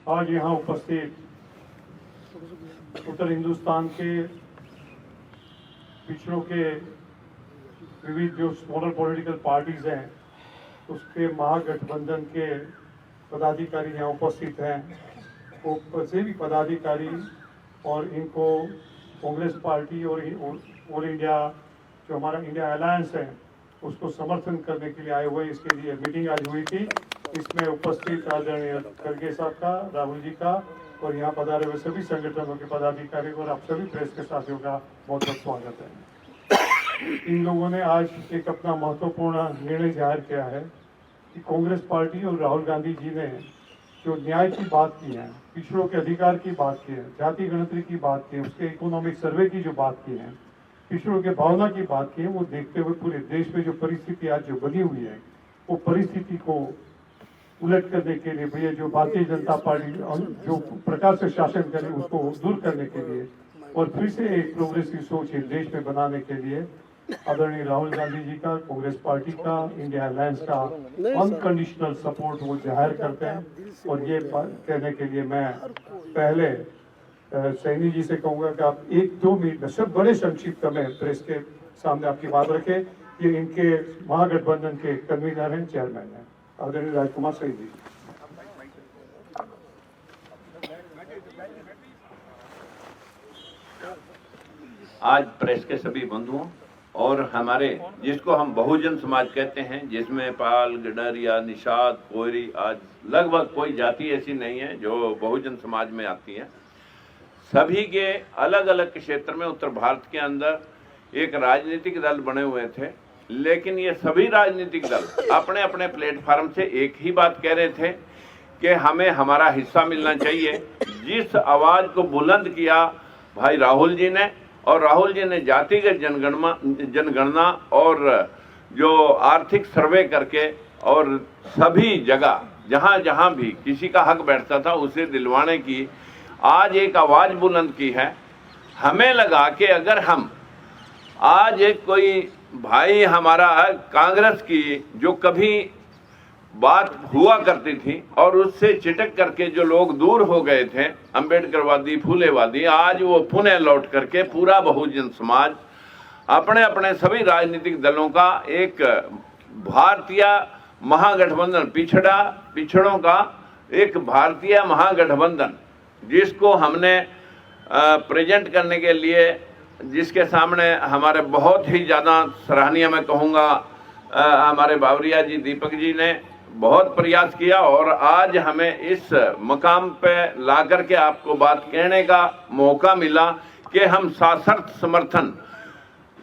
आज यहाँ उपस्थित उत्तर हिंदुस्तान के पिछड़ों के विविध जो स्मॉलर पॉलिटिकल पार्टीज हैं उसके महागठबंधन के पदाधिकारी यहाँ उपस्थित हैं। वो से भी पदाधिकारी और इनको कांग्रेस पार्टी और ऑल इंडिया जो हमारा इंडिया अलायंस है उसको समर्थन करने के लिए आए हुए। इसके लिए मीटिंग आज हुई थी। इसमें उपस्थित आदरणीय खड़गे साहब का, राहुल जी का और यहाँ पधारे हुए सभी संगठनों के पदाधिकारी और आप सभी प्रेस के साथियों का बहुत बहुत स्वागत है। इन लोगों ने आज एक अपना महत्वपूर्ण निर्णय जाहिर किया है कि कांग्रेस पार्टी और राहुल गांधी जी ने जो न्याय की बात की है, पिछड़ों के अधिकार की बात की है, जाति गणतरी की बात की है, उसके इकोनॉमिक सर्वे की जो बात की है, पिछड़ों के भावना की बात की है, वो देखते हुए पूरे देश में जो परिस्थिति आज जो बनी हुई है वो परिस्थिति को उलट करने के लिए भैया जो भारतीय जनता पार्टी जो प्रकार से शासन करे उसको दूर करने के लिए और फिर से एक प्रोग्रेसिव सोच इस देश में बनाने के लिए आदरणीय राहुल गांधी जी का, कांग्रेस पार्टी का, इंडिया अलायंस का अनकंडीशनल सपोर्ट वो जाहिर करते हैं। और ये कहने के लिए मैं पहले सैनी जी से कहूंगा कि आप 1-2 मिनट में सब बड़े संक्षिप्त में प्रेस के सामने आपकी बात रखें। ये इनके महागठबंधन के कन्वीनर हैं, चेयरमैन हैं, आदरणीय राजकुमार सैनी जी। आज प्रेस के सभी बंधुओं और हमारे जिसको हम बहुजन समाज कहते हैं, जिसमें पाल, गडरिया, निषाद, कोयरी, आज लगभग कोई जाति ऐसी नहीं है जो बहुजन समाज में आती है। सभी के अलग अलग क्षेत्र में उत्तर भारत के अंदर एक राजनीतिक दल बने हुए थे, लेकिन ये सभी राजनीतिक दल अपने अपने प्लेटफार्म से एक ही बात कह रहे थे कि हमें हमारा हिस्सा मिलना चाहिए। जिस आवाज को बुलंद किया भाई राहुल जी ने, और राहुल जी ने जातिगत जनगणना और जो आर्थिक सर्वे करके और सभी जगह जहां जहां भी किसी का हक बैठता था उसे दिलवाने की आज एक आवाज बुलंद की है। हमें लगा कि अगर हम आज एक कोई भाई हमारा कांग्रेस की जो कभी बात हुआ करती थी और उससे चिटक करके जो लोग दूर हो गए थे, अंबेडकरवादी, फूलेवादी, आज वो पुनः लौट करके पूरा बहुजन समाज अपने अपने सभी राजनीतिक दलों का एक भारतीय महागठबंधन, पिछड़ों का एक भारतीय महागठबंधन जिसको हमने प्रेजेंट करने के लिए, जिसके सामने हमारे बहुत ही ज़्यादा सराहनीय मैं कहूँगा हमारे बावरिया जी, दीपक जी ने बहुत प्रयास किया और आज हमें इस मकाम पे ला करके आपको बात कहने का मौका मिला कि हम सशर्त समर्थन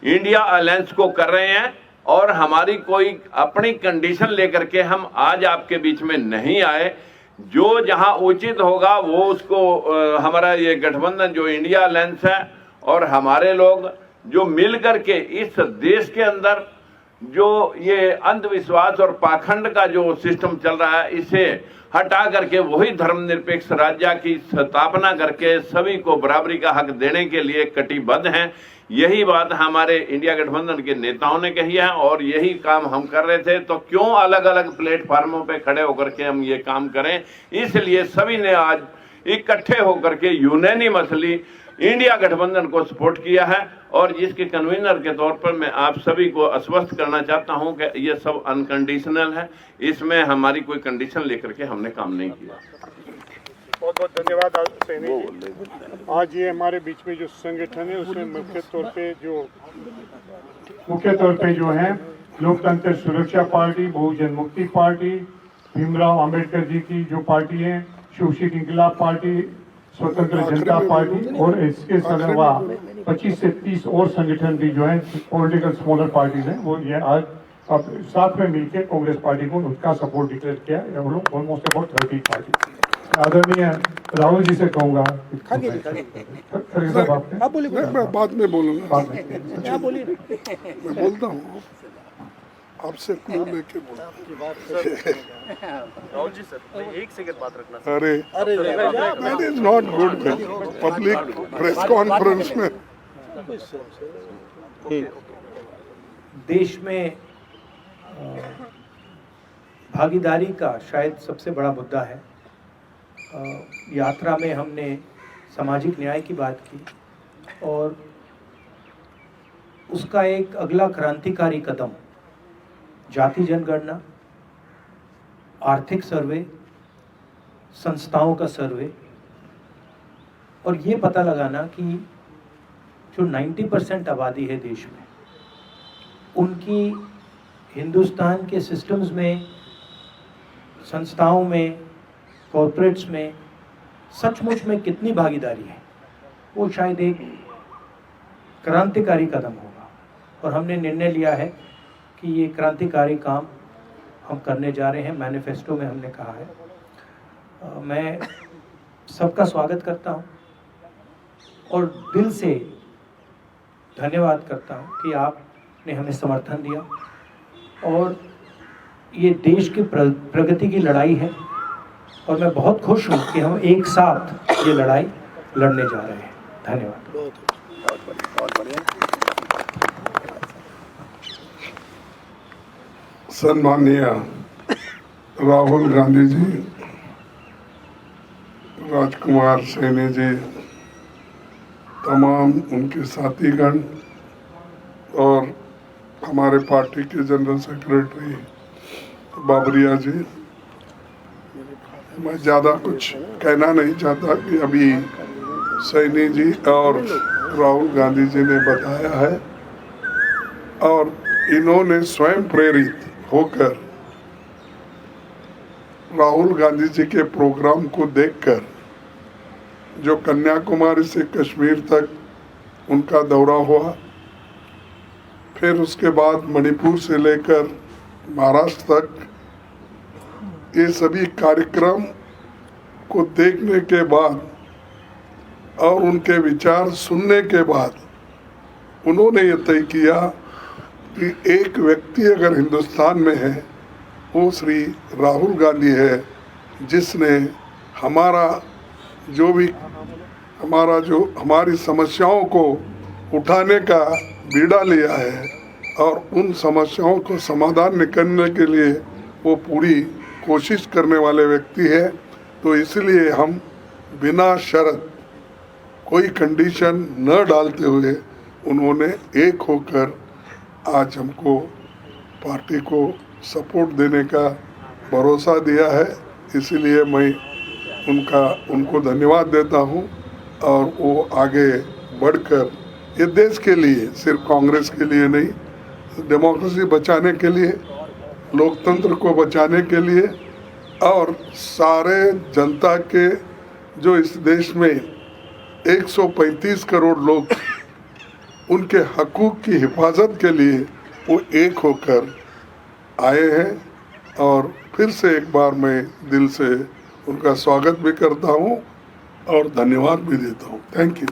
इंडिया अलायंस को कर रहे हैं और हमारी कोई अपनी कंडीशन लेकर के हम आज आपके बीच में नहीं आए। जो जहां उचित होगा वो उसको हमारा ये गठबंधन जो इंडिया अलायंस है और हमारे लोग जो मिल करके इस देश के अंदर जो ये अंधविश्वास और पाखंड का जो सिस्टम चल रहा है इसे हटा करके वही धर्मनिरपेक्ष राज्य की स्थापना करके सभी को बराबरी का हक देने के लिए कटिबद्ध हैं। यही बात हमारे इंडिया गठबंधन के नेताओं ने कही है और यही काम हम कर रहे थे। तो क्यों अलग अलग प्लेटफार्मों पे खड़े होकर के हम ये काम करें, इसलिए सभी ने आज इकट्ठे होकर के यूनानिमसली इंडिया गठबंधन को सपोर्ट किया है। और जिसके कन्वीनर के तौर पर मैं आप सभी को आश्वस्त करना चाहता हूं कि ये सब अनकंडीशनल है, इसमें हमारी कोई कंडीशन लेकर के हमने काम नहीं किया। बहुत बहुत धन्यवाद सैनी जी। आज ये हमारे बीच में जो संगठन है उसमें मुख्य तौर पे जो है लोकतंत्र सुरक्षा पार्टी, बहुजन मुक्ति पार्टी, भीमराव अंबेडकर जी की जो पार्टी है, शिवशिक इंकलाब पार्टी, स्वतंत्र जनता पार्टी और इसके अलावा 25 से 30 और संगठन भी जो है पॉलिटिकल स्मॉलर पार्टीज हैं, वो ये आज अब साथ में मिलकर कांग्रेस पार्टी को उसका सपोर्ट डिक्लेयर किया है। हम लोग ऑलमोस्ट अबाउट 30 पार्टी। आदरणीय राहुल जी से कहूंगा आप बोलिए, मैं बाद में बोलूंगा। आप बोलिए, मैं बोलता हूँ आपसे क्लू लेके राहुल जी सर, एक सेकंड बात रखना। अरे that is not good public press conference में। देश में भागीदारी का शायद सबसे बड़ा मुद्दा है यात्रा में हमने सामाजिक न्याय की बात की और उसका एक अगला क्रांतिकारी कदम जाति जनगणना, आर्थिक सर्वे, संस्थाओं का सर्वे और ये पता लगाना कि जो 90% आबादी है देश में, उनकी हिंदुस्तान के सिस्टम्स में, संस्थाओं में, कॉर्पोरेट्स में सचमुच में कितनी भागीदारी है, वो शायद एक क्रांतिकारी कदम होगा। और हमने निर्णय लिया है कि ये क्रांतिकारी काम हम करने जा रहे हैं। मैनिफेस्टो में हमने कहा है। मैं सबका स्वागत करता हूँ और दिल से धन्यवाद करता हूँ कि आपने हमें समर्थन दिया और ये देश की प्रगति की लड़ाई है और मैं बहुत खुश हूँ कि हम एक साथ ये लड़ाई लड़ने जा रहे हैं। धन्यवाद। सम्माननीय राहुल गांधी जी, राजकुमार सैनी जी, तमाम उनके साथीगण और हमारे पार्टी के जनरल सेक्रेटरी बाबरिया जी, मैं ज़्यादा कुछ कहना नहीं चाहता कि अभी सैनी जी और राहुल गांधी जी ने बताया है और इन्होंने स्वयं प्रेरित होकर राहुल गांधी जी के प्रोग्राम को देखकर, जो कन्याकुमारी से कश्मीर तक उनका दौरा हुआ, फिर उसके बाद मणिपुर से लेकर महाराष्ट्र तक, ये सभी कार्यक्रम को देखने के बाद और उनके विचार सुनने के बाद उन्होंने ये तय किया कि एक व्यक्ति अगर हिंदुस्तान में है वो श्री राहुल गांधी है, जिसने हमारी समस्याओं को उठाने का बीड़ा लिया है और उन समस्याओं को समाधान निकालने के लिए वो पूरी कोशिश करने वाले व्यक्ति है। तो इसलिए हम बिना शर्त, कोई कंडीशन न डालते हुए उन्होंने एक होकर आज हमको, पार्टी को सपोर्ट देने का भरोसा दिया है। इसलिए मैं उनको धन्यवाद देता हूं और वो आगे बढ़कर ये देश के लिए, सिर्फ कांग्रेस के लिए नहीं, डेमोक्रेसी बचाने के लिए, लोकतंत्र को बचाने के लिए और सारे जनता के, जो इस देश में 135 करोड़ लोग, उनके हकूक़ की हिफाजत के लिए वो एक होकर आए हैं। और फिर से एक बार मैं दिल से उनका स्वागत भी करता हूं और धन्यवाद भी देता हूं। Thank you.